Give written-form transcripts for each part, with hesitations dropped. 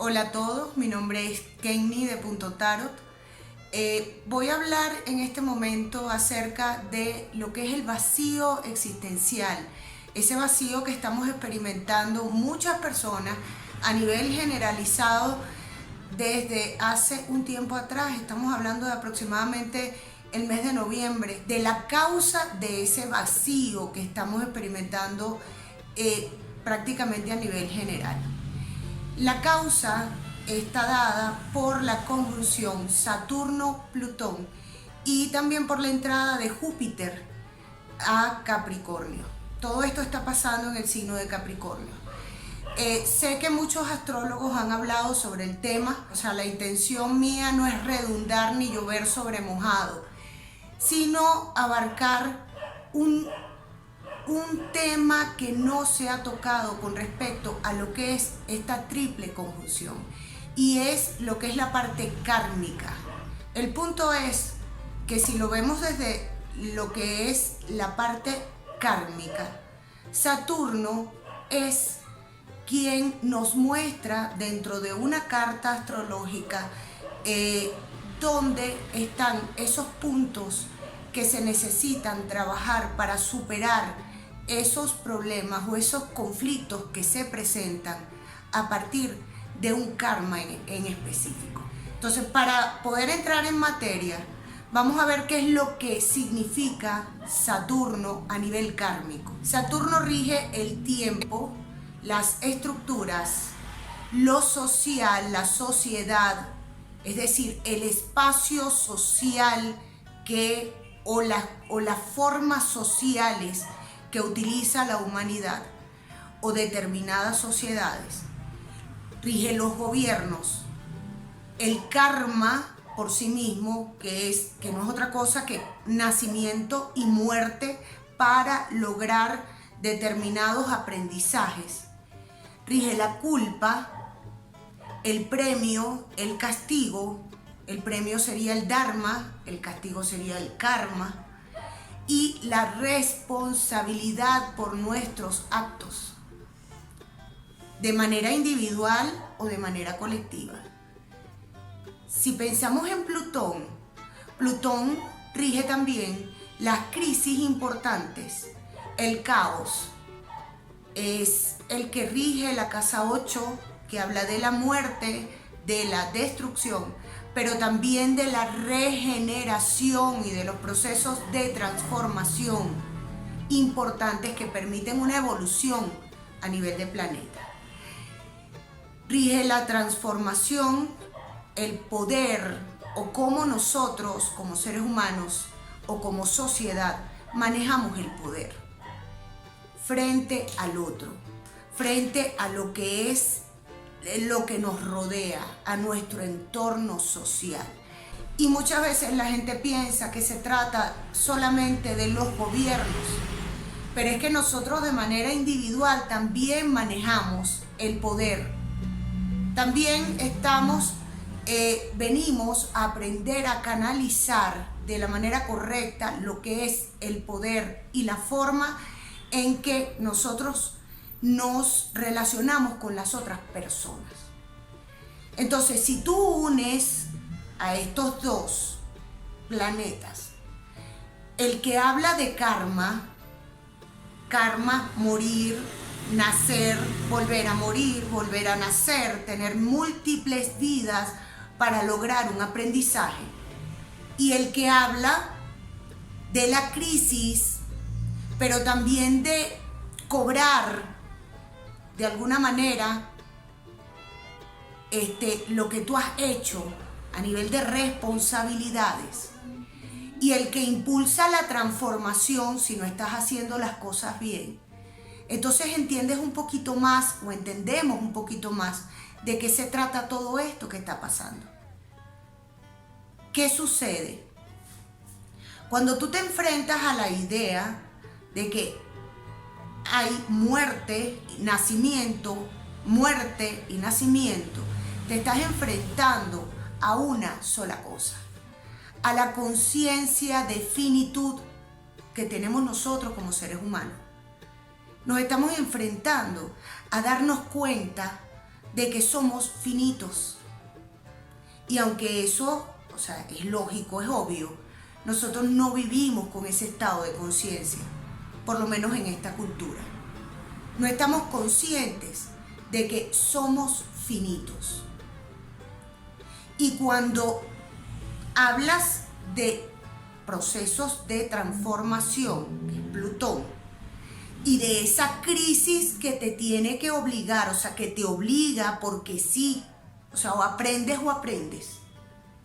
Hola a todos, mi nombre es Kenny de Punto Tarot. Voy a hablar en este momento acerca de lo que es el vacío existencial, ese vacío que estamos experimentando muchas personas a nivel generalizado desde hace un tiempo atrás. Estamos hablando de aproximadamente el mes de noviembre, de la causa de ese vacío que estamos experimentando prácticamente a nivel general. La causa está dada por la conjunción Saturno-Plutón y también por la entrada de Júpiter a Capricornio. Todo esto está pasando en el signo de Capricornio. Sé que muchos astrólogos han hablado sobre el tema, o sea, la intención mía no es redundar ni llover sobre mojado, sino abarcar un tema que no se ha tocado con respecto a lo que es esta triple conjunción, y es lo que es la parte kármica. El punto es que si lo vemos desde lo que es la parte kármica, Saturno es quien nos muestra dentro de una carta astrológica donde están esos puntos que se necesitan trabajar para superar esos problemas o esos conflictos que se presentan a partir de un karma en específico. Entonces, para poder entrar en materia, vamos a ver qué es lo que significa Saturno a nivel kármico. Saturno rige el tiempo, las estructuras, lo social, la sociedad, es decir, el espacio social o las formas sociales que utiliza la humanidad o determinadas sociedades. Rige los gobiernos, el karma por sí mismo, que no es otra cosa que nacimiento y muerte para lograr determinados aprendizajes. Rige la culpa, el premio, el castigo. El premio sería el dharma, el castigo sería el karma, y la responsabilidad por nuestros actos, de manera individual o de manera colectiva. Si pensamos en Plutón, Plutón rige también las crisis importantes, el caos. Es el que rige la casa 8, que habla de la muerte, de la destrucción, pero también de la regeneración y de los procesos de transformación importantes que permiten una evolución a nivel de planeta. Rige la transformación, el poder, o cómo nosotros como seres humanos o como sociedad manejamos el poder frente al otro, frente a lo que es lo que nos rodea, a nuestro entorno social. Y muchas veces la gente piensa que se trata solamente de los gobiernos, pero es que nosotros de manera individual también manejamos el poder. También venimos a aprender a canalizar de la manera correcta lo que es el poder y la forma en que nosotros nos relacionamos con las otras personas. Entonces, si tú unes a estos dos planetas, el que habla de karma, morir, nacer, volver a morir, volver a nacer, tener múltiples vidas para lograr un aprendizaje, y el que habla de la crisis, pero también de cobrar de alguna manera lo que tú has hecho a nivel de responsabilidades, y el que impulsa la transformación si no estás haciendo las cosas bien. Entonces entiendes un poquito más, o entendemos un poquito más, de qué se trata todo esto que está pasando. ¿Qué sucede? Cuando tú te enfrentas a la idea de que hay muerte y nacimiento, te estás enfrentando a una sola cosa, a la conciencia de finitud que tenemos nosotros como seres humanos. Nos estamos enfrentando a darnos cuenta de que somos finitos. Y aunque eso, es lógico, es obvio, nosotros no vivimos con ese estado de conciencia, por lo menos en esta cultura. No estamos conscientes de que somos finitos. Y cuando hablas de procesos de transformación, que es Plutón, y de esa crisis que te tiene que obligar, que te obliga porque sí, o aprendes o aprendes,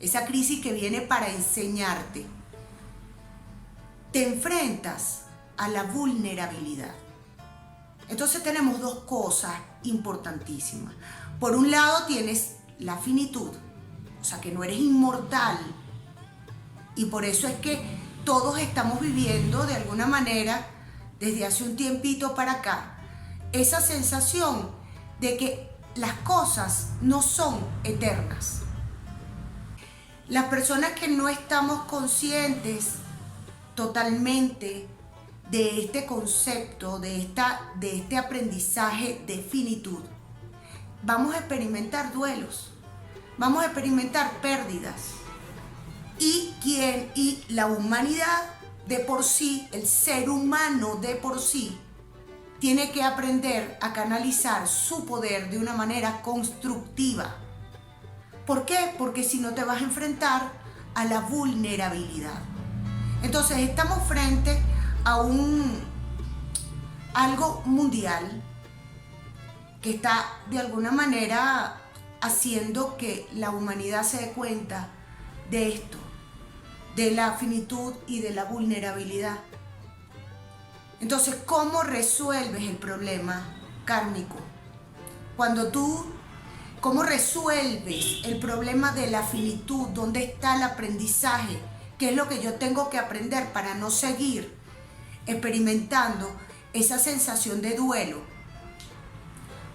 esa crisis que viene para enseñarte, te enfrentas a la vulnerabilidad. Entonces tenemos dos cosas importantísimas. Por un lado tienes la finitud, que no eres inmortal, y por eso es que todos estamos viviendo de alguna manera, desde hace un tiempito para acá, esa sensación de que las cosas no son eternas. Las personas que no estamos conscientes totalmente de este concepto, de este aprendizaje de finitud, vamos a experimentar duelos, vamos a experimentar pérdidas. Y la humanidad de por sí, el ser humano de por sí, tiene que aprender a canalizar su poder de una manera constructiva. ¿Por qué? Porque si no te vas a enfrentar a la vulnerabilidad. Entonces estamos frente a algo mundial que está de alguna manera haciendo que la humanidad se dé cuenta de esto, de la finitud y de la vulnerabilidad. Entonces, ¿cómo resuelves el problema kármico? ¿Cómo resuelves el problema de la finitud? ¿Dónde está el aprendizaje? ¿Qué es lo que yo tengo que aprender para no seguir experimentando esa sensación de duelo?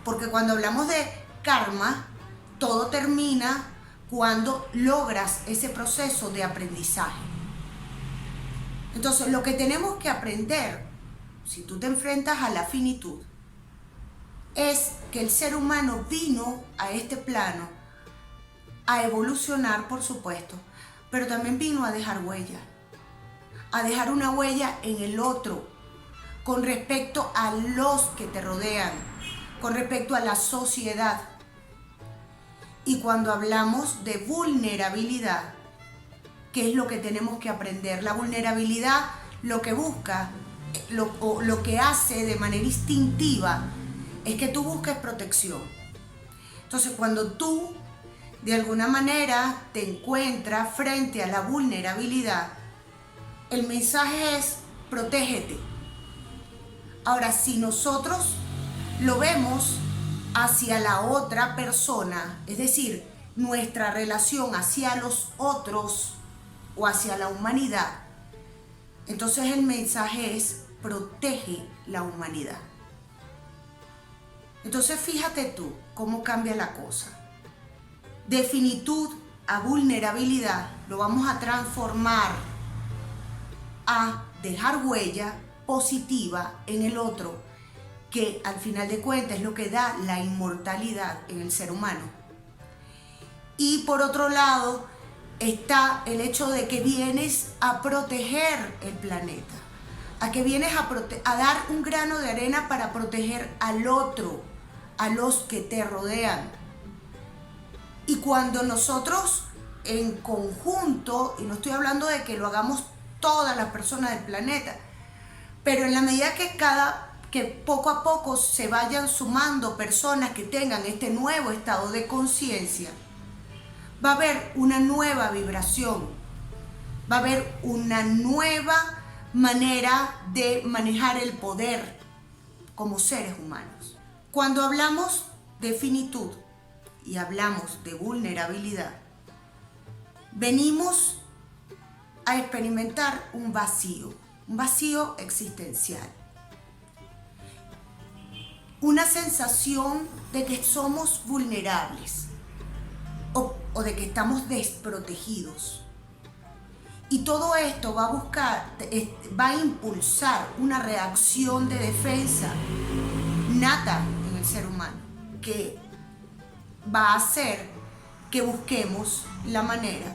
Porque cuando hablamos de karma, todo termina cuando logras ese proceso de aprendizaje. Entonces, lo que tenemos que aprender, si tú te enfrentas a la finitud, es que el ser humano vino a este plano a evolucionar, por supuesto, pero también vino a dejar huella, a dejar una huella en el otro, con respecto a los que te rodean, con respecto a la sociedad. Y cuando hablamos de vulnerabilidad, ¿qué es lo que tenemos que aprender? La vulnerabilidad lo que busca, lo que hace de manera instintiva, es que tú busques protección. Entonces, cuando tú de alguna manera te encuentras frente a la vulnerabilidad, el mensaje es: protégete. Ahora, si nosotros lo vemos hacia la otra persona, es decir, nuestra relación hacia los otros o hacia la humanidad, entonces el mensaje es: protege la humanidad. Entonces fíjate tú cómo cambia la cosa. De finitud a vulnerabilidad lo vamos a transformar a dejar huella positiva en el otro, que al final de cuentas es lo que da la inmortalidad en el ser humano. Y por otro lado está el hecho de que vienes a proteger el planeta, a que vienes a dar un grano de arena para proteger al otro, a los que te rodean. Y cuando nosotros en conjunto, y no estoy hablando de que lo hagamos todas las personas del planeta, pero en la medida que poco a poco se vayan sumando personas que tengan este nuevo estado de conciencia, va a haber una nueva vibración, va a haber una nueva manera de manejar el poder como seres humanos. Cuando hablamos de finitud y hablamos de vulnerabilidad, venimos a experimentar un vacío existencial. Una sensación de que somos vulnerables o de que estamos desprotegidos. Y todo esto va a impulsar una reacción de defensa nata en el ser humano, que va a hacer que busquemos la manera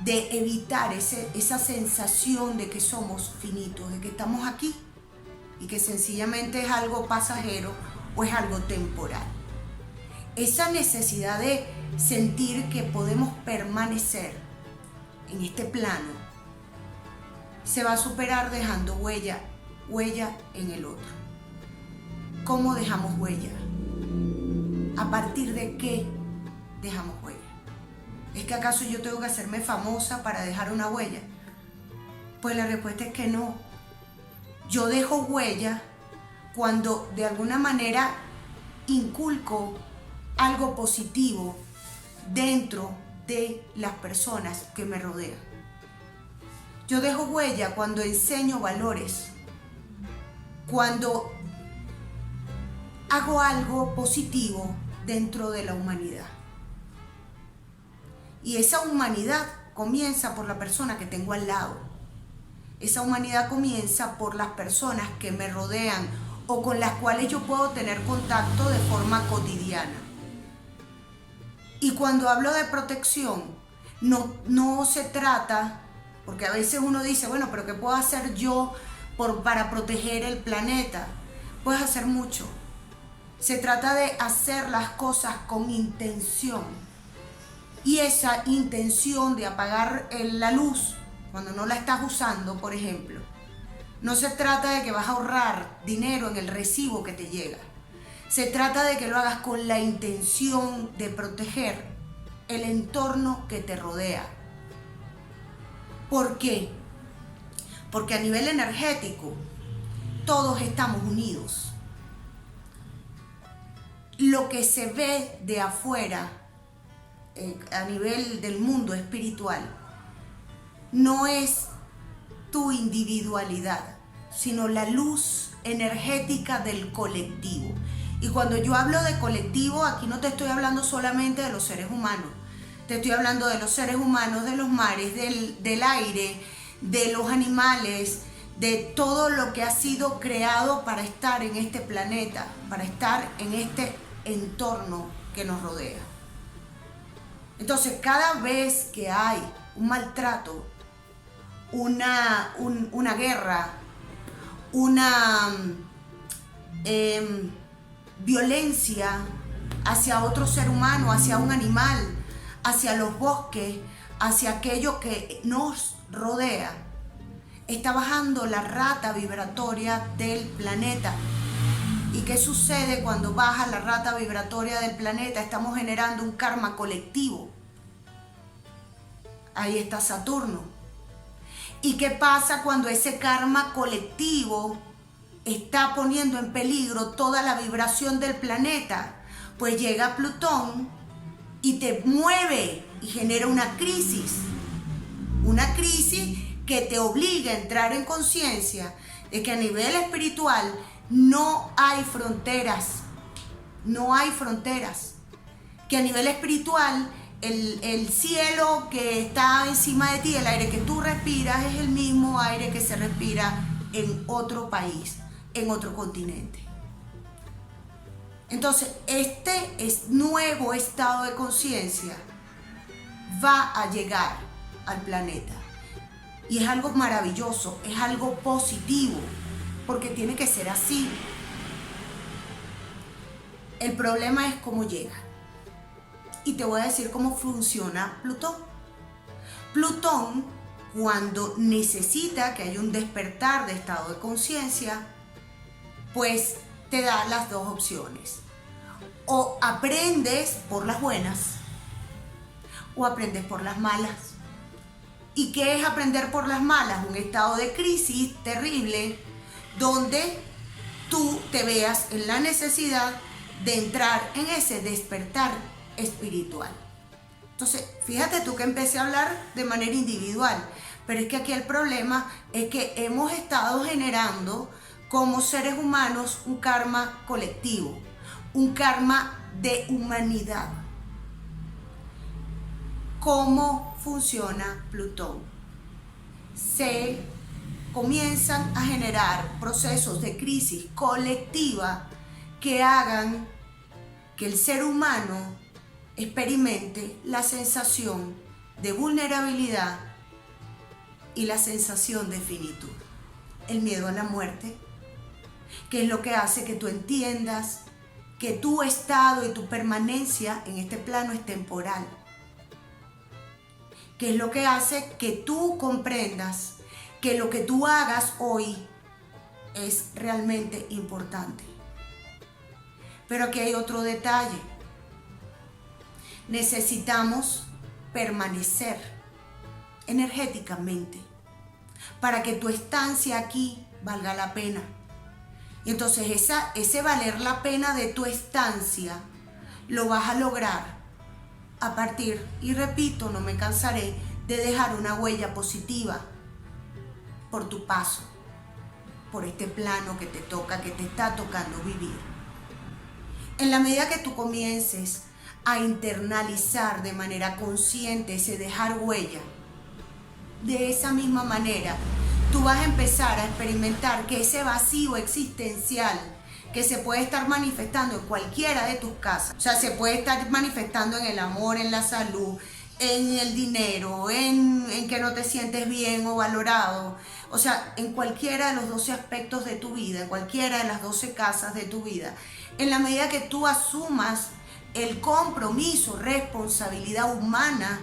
de evitar esa sensación de que somos finitos, de que estamos aquí y que sencillamente es algo pasajero o es algo temporal. Esa necesidad de sentir que podemos permanecer en este plano se va a superar dejando huella en el otro. ¿Cómo dejamos huella? ¿A partir de qué dejamos huella? ¿Es que acaso yo tengo que hacerme famosa para dejar una huella? Pues la respuesta es que no. Yo dejo huella cuando de alguna manera inculco algo positivo dentro de las personas que me rodean. Yo dejo huella cuando enseño valores, cuando hago algo positivo dentro de la humanidad. Y esa humanidad comienza por la persona que tengo al lado. Esa humanidad comienza por las personas que me rodean o con las cuales yo puedo tener contacto de forma cotidiana. Y cuando hablo de protección, no se trata, porque a veces uno dice, bueno, pero ¿qué puedo hacer yo para proteger el planeta? Puedes hacer mucho. Se trata de hacer las cosas con intención. Y esa intención de apagar la luz cuando no la estás usando, por ejemplo, no se trata de que vas a ahorrar dinero en el recibo que te llega. Se trata de que lo hagas con la intención de proteger el entorno que te rodea. ¿Por qué? Porque a nivel energético todos estamos unidos. Lo que se ve de afuera a nivel del mundo espiritual no es tu individualidad, sino la luz energética del colectivo. Y cuando yo hablo de colectivo, aquí no te estoy hablando solamente de los seres humanos, te estoy hablando de los seres humanos, de los mares, del aire, de los animales, de todo lo que ha sido creado para estar en este planeta, para estar en este entorno que nos rodea. Entonces, cada vez que hay un maltrato, una guerra, una violencia hacia otro ser humano, hacia un animal, hacia los bosques, hacia aquello que nos rodea, está bajando la rata vibratoria del planeta. ¿Y qué sucede cuando baja la rata vibratoria del planeta? Estamos generando un karma colectivo. Ahí está Saturno. ¿Y qué pasa cuando ese karma colectivo está poniendo en peligro toda la vibración del planeta? Pues llega Plutón y te mueve y genera una crisis. Una crisis que te obliga a entrar en conciencia de que a nivel espiritual no hay fronteras. No hay fronteras. Que a nivel espiritual el cielo que está encima de ti, el aire que tú respiras, es el mismo aire que se respira en otro país, en otro continente. Entonces, este nuevo estado de conciencia va a llegar al planeta. Y es algo maravilloso, es algo positivo, porque tiene que ser así. El problema es cómo llega. Y te voy a decir cómo funciona Plutón. Plutón, cuando necesita que haya un despertar de estado de conciencia, pues te da las dos opciones. O aprendes por las buenas o aprendes por las malas. ¿Y qué es aprender por las malas? Un estado de crisis terrible donde tú te veas en la necesidad de entrar en ese despertar espiritual. Entonces, fíjate tú que empecé a hablar de manera individual, pero es que aquí el problema es que hemos estado generando como seres humanos un karma colectivo, un karma de humanidad. ¿Cómo funciona Plutón? Se comienzan a generar procesos de crisis colectiva que hagan que el ser humano experimente la sensación de vulnerabilidad y la sensación de finitud. El miedo a la muerte, que es lo que hace que tú entiendas que tu estado y tu permanencia en este plano es temporal, que es lo que hace que tú comprendas que lo que tú hagas hoy es realmente importante. Pero aquí hay otro detalle. Necesitamos permanecer energéticamente para que tu estancia aquí valga la pena. Y entonces ese valer la pena de tu estancia lo vas a lograr a partir, y repito, no me cansaré de dejar una huella positiva por tu paso, por este plano que te toca, que te está tocando vivir. En la medida que tú comiences a internalizar de manera consciente ese dejar huella, de esa misma manera, tú vas a empezar a experimentar que ese vacío existencial que se puede estar manifestando en cualquiera de tus casas, o sea, se puede estar manifestando en el amor, en la salud, en el dinero, en que no te sientes bien o valorado, o sea, en cualquiera de los 12 aspectos de tu vida, en cualquiera de las 12 casas de tu vida, en la medida que tú asumas el compromiso, responsabilidad humana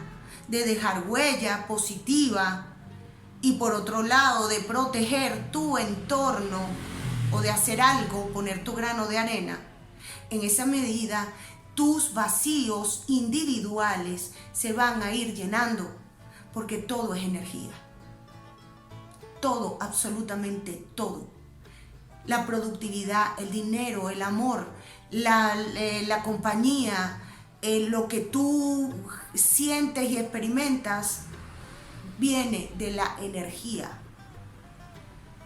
de dejar huella positiva y por otro lado de proteger tu entorno o de hacer algo, poner tu grano de arena, en esa medida tus vacíos individuales se van a ir llenando, porque todo es energía. Todo, absolutamente todo. La productividad, el dinero, el amor, la compañía, lo que tú sientes y experimentas viene de la energía.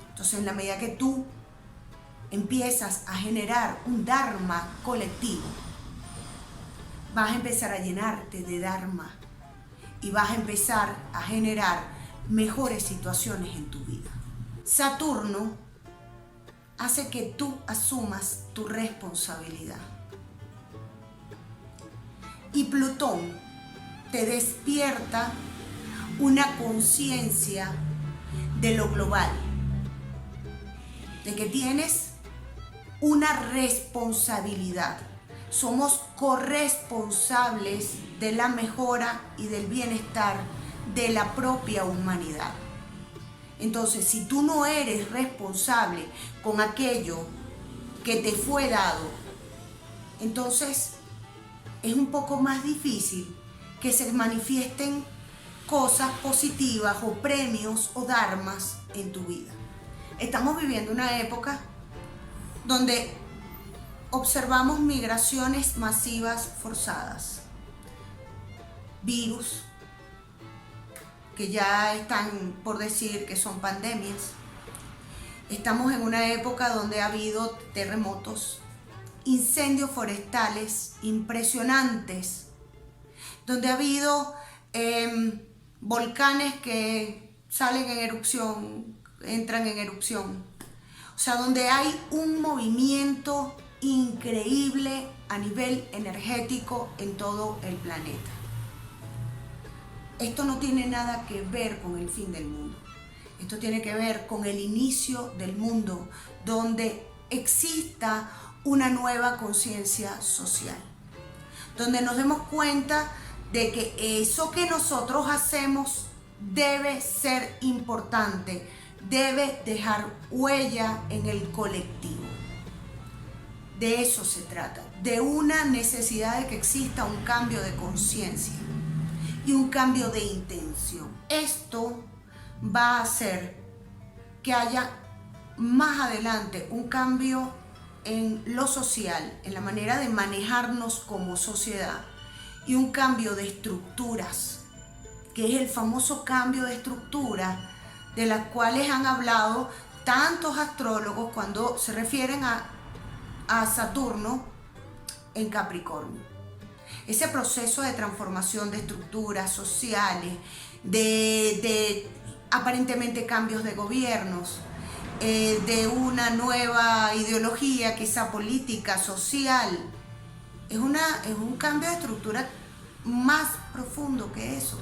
Entonces, en la medida que tú empiezas a generar un dharma colectivo, vas a empezar a llenarte de dharma y vas a empezar a generar mejores situaciones en tu vida. Saturno hace que tú asumas tu responsabilidad. Y Plutón te despierta una conciencia de lo global, de que tienes una responsabilidad. Somos corresponsables de la mejora y del bienestar de la propia humanidad. Entonces, si tú no eres responsable con aquello que te fue dado, entonces es un poco más difícil que se manifiesten cosas positivas o premios o dharmas en tu vida. Estamos viviendo una época donde observamos migraciones masivas forzadas, virus que ya están por decir que son pandemias. Estamos en una época donde ha habido terremotos, incendios forestales impresionantes, donde ha habido volcanes que salen en erupción, entran en erupción. O sea, donde hay un movimiento increíble a nivel energético en todo el planeta. Esto no tiene nada que ver con el fin del mundo. Esto tiene que ver con el inicio del mundo, donde exista una nueva conciencia social, donde nos demos cuenta de que eso que nosotros hacemos debe ser importante, debe dejar huella en el colectivo. De eso se trata, de una necesidad de que exista un cambio de conciencia y un cambio de intención. Esto va a hacer que haya más adelante un cambio en lo social, en la manera de manejarnos como sociedad, y un cambio de estructuras, que es el famoso cambio de estructura de las cuales han hablado tantos astrólogos cuando se refieren a Saturno en Capricornio. Ese proceso de transformación de estructuras sociales, de aparentemente cambios de gobiernos, de una nueva ideología, quizá política, social, es un cambio de estructura más profundo que eso.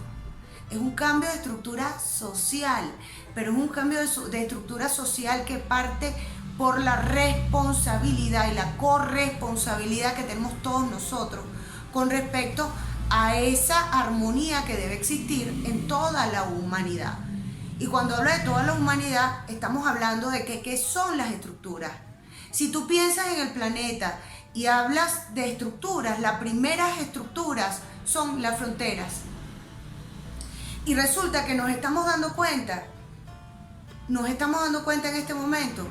Es un cambio de estructura social, pero es un cambio de estructura social que parte por la responsabilidad y la corresponsabilidad que tenemos todos nosotros con respecto a esa armonía que debe existir en toda la humanidad. Y cuando hablo de toda la humanidad, estamos hablando de qué son las estructuras. Si tú piensas en el planeta y hablas de estructuras, las primeras estructuras son las fronteras. Y resulta que nos estamos dando cuenta en este momento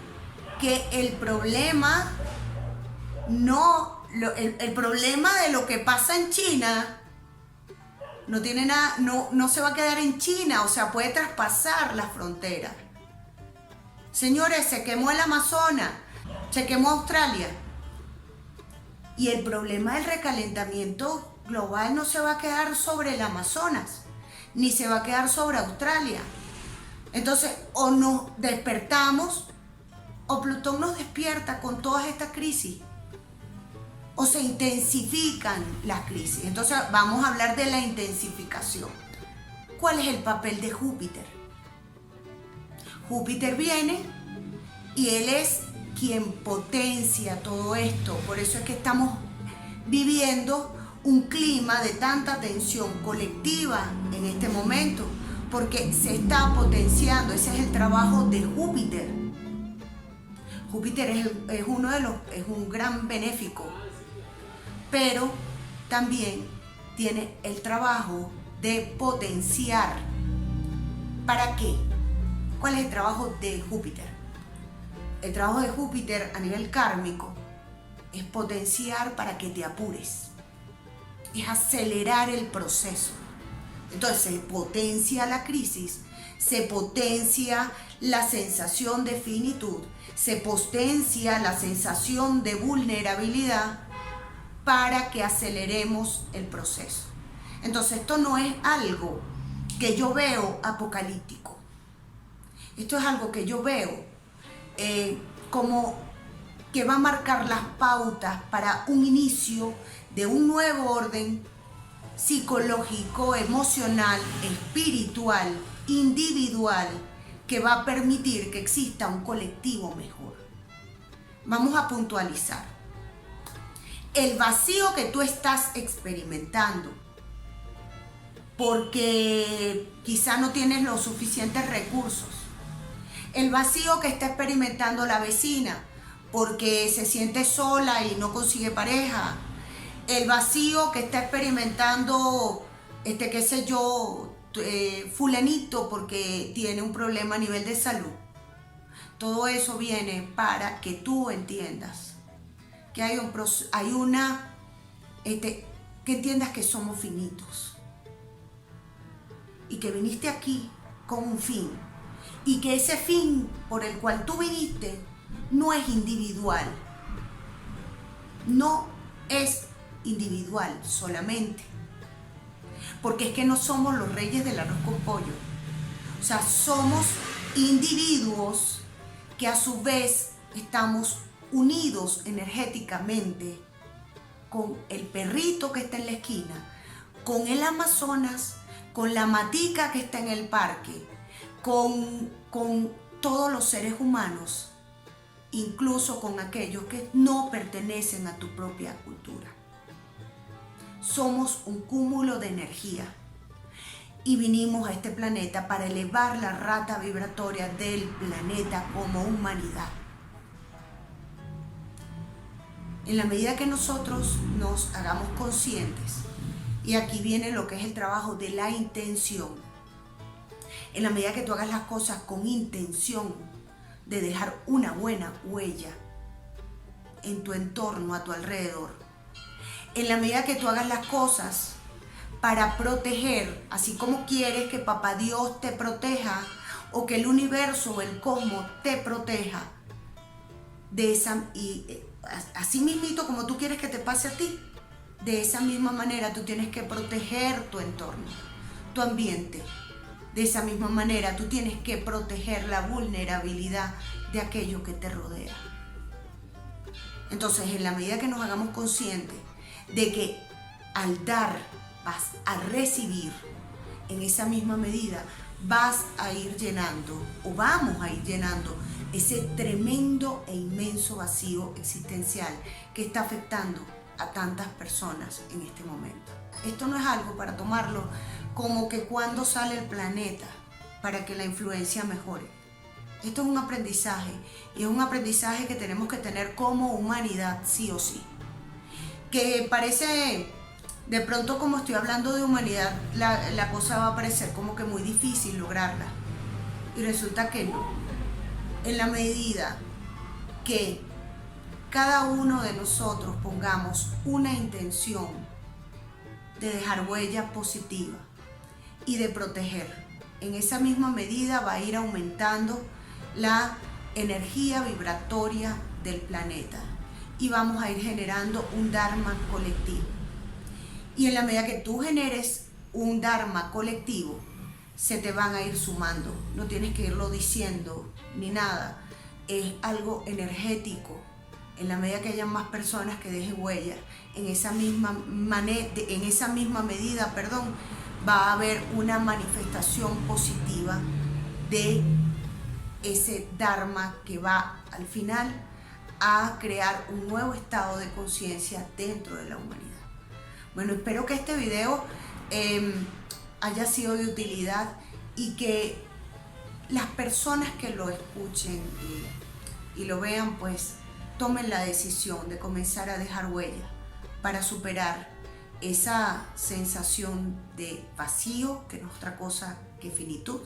que el problema el problema de lo que pasa en China no tiene nada, no se va a quedar en China, o sea, puede traspasar la frontera. Señores, se quemó el Amazonas, se quemó Australia. Y el problema del recalentamiento global no se va a quedar sobre el Amazonas, ni se va a quedar sobre Australia. Entonces, o nos despertamos, o Plutón nos despierta con todas estas crisis, o se intensifican las crisis. Entonces, vamos a hablar de la intensificación. ¿Cuál es el papel de Júpiter? Júpiter viene y él es quien potencia todo esto. Por eso es que estamos viviendo un clima de tanta tensión colectiva en este momento, porque se está potenciando. Ese es el trabajo de Júpiter. Júpiter es un gran benéfico, pero también tiene el trabajo de potenciar. ¿Para qué? ¿Cuál es el trabajo de Júpiter? El trabajo de Júpiter a nivel kármico es potenciar para que te apures, es acelerar el proceso. Entonces se potencia la crisis, se potencia la sensación de finitud, se potencia la sensación de vulnerabilidad para que aceleremos el proceso. Entonces esto no es algo que yo veo apocalíptico. Esto es algo que yo veo como que va a marcar las pautas para un inicio de un nuevo orden psicológico, emocional, espiritual, individual, que va a permitir que exista un colectivo mejor. Vamos a puntualizar. El vacío que tú estás experimentando, porque quizá no tienes los suficientes recursos. El vacío que está experimentando la vecina, porque se siente sola y no consigue pareja. El vacío que está experimentando, qué sé yo, fulanito, porque tiene un problema a nivel de salud. Todo eso viene para que tú entiendas que que entiendas que somos finitos y que viniste aquí con un fin, y que ese fin por el cual tú viniste no es individual, no es individual solamente, porque es que no somos los reyes del arroz con pollo. O sea, somos individuos que a su vez estamos unidos energéticamente con el perrito que está en la esquina, con el Amazonas, con la matica que está en el parque, con todos los seres humanos, incluso con aquellos que no pertenecen a tu propia cultura. Somos un cúmulo de energía y vinimos a este planeta para elevar la rata vibratoria del planeta como humanidad. En la medida que nosotros nos hagamos conscientes, y aquí viene lo que es el trabajo de la intención, en la medida que tú hagas las cosas con intención de dejar una buena huella en tu entorno, a tu alrededor, en la medida que tú hagas las cosas para proteger, así como quieres que Papá Dios te proteja, o que el universo o el cosmos te proteja, así mismito como tú quieres que te pase a ti, de esa misma manera tú tienes que proteger tu entorno, tu ambiente. De esa misma manera tú tienes que proteger la vulnerabilidad de aquello que te rodea. Entonces, en la medida que nos hagamos conscientes de que al dar vas a recibir, en esa misma medida vas a ir llenando o vamos a ir llenando ese tremendo e inmenso vacío existencial que está afectando a tantas personas en este momento. Esto no es algo para tomarlo como que cuando sale el planeta para que la influencia mejore. Esto es un aprendizaje y es un aprendizaje que tenemos que tener como humanidad sí o sí. Que parece, de pronto como estoy hablando de humanidad, la cosa va a parecer como que muy difícil lograrla. Y resulta que no. En la medida que cada uno de nosotros pongamos una intención de dejar huella positiva y de proteger, en esa misma medida va a ir aumentando la energía vibratoria del planeta y vamos a ir generando un Dharma colectivo. Y en la medida que tú generes un Dharma colectivo, se te van a ir sumando. No tienes que irlo diciendo ni nada. Es algo energético. En la medida que haya más personas que dejen huella, en esa misma medida, va a haber una manifestación positiva de ese Dharma que va al final a crear un nuevo estado de conciencia dentro de la humanidad. Bueno, espero que este video haya sido de utilidad y que las personas que lo escuchen y lo vean, pues tomen la decisión de comenzar a dejar huella para superar esa sensación de vacío, que no es otra cosa que finitud.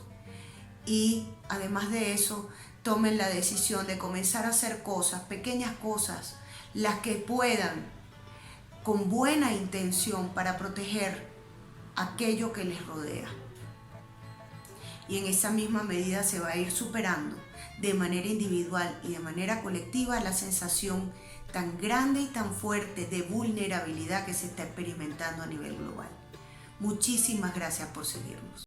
Y además de eso, tomen la decisión de comenzar a hacer cosas, pequeñas cosas, las que puedan, con buena intención, para proteger aquello que les rodea. Y en esa misma medida se va a ir superando de manera individual y de manera colectiva la sensación tan grande y tan fuerte de vulnerabilidad que se está experimentando a nivel global. Muchísimas gracias por seguirnos.